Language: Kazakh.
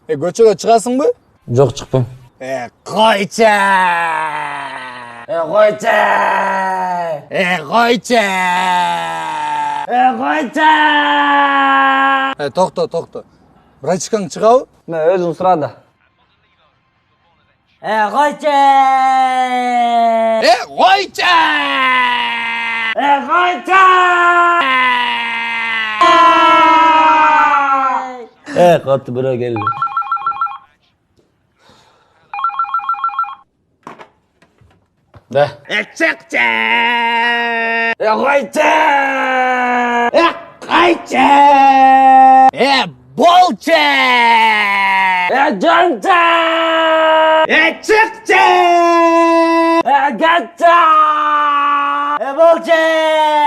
Көчөгө чыгасыңбы? Жок, чыкпайм. Койчу! Койчу! Койчу! Койчу! Токто. Врачкаң чыгабы? Мен өзүң сурады. Койчу! Койчу! Койчу! Катты бирөө келди. Да. Чыкчу! Койчу! Койчу! Болчу! Жончу! Чыкчу! Гатчу! Болчу!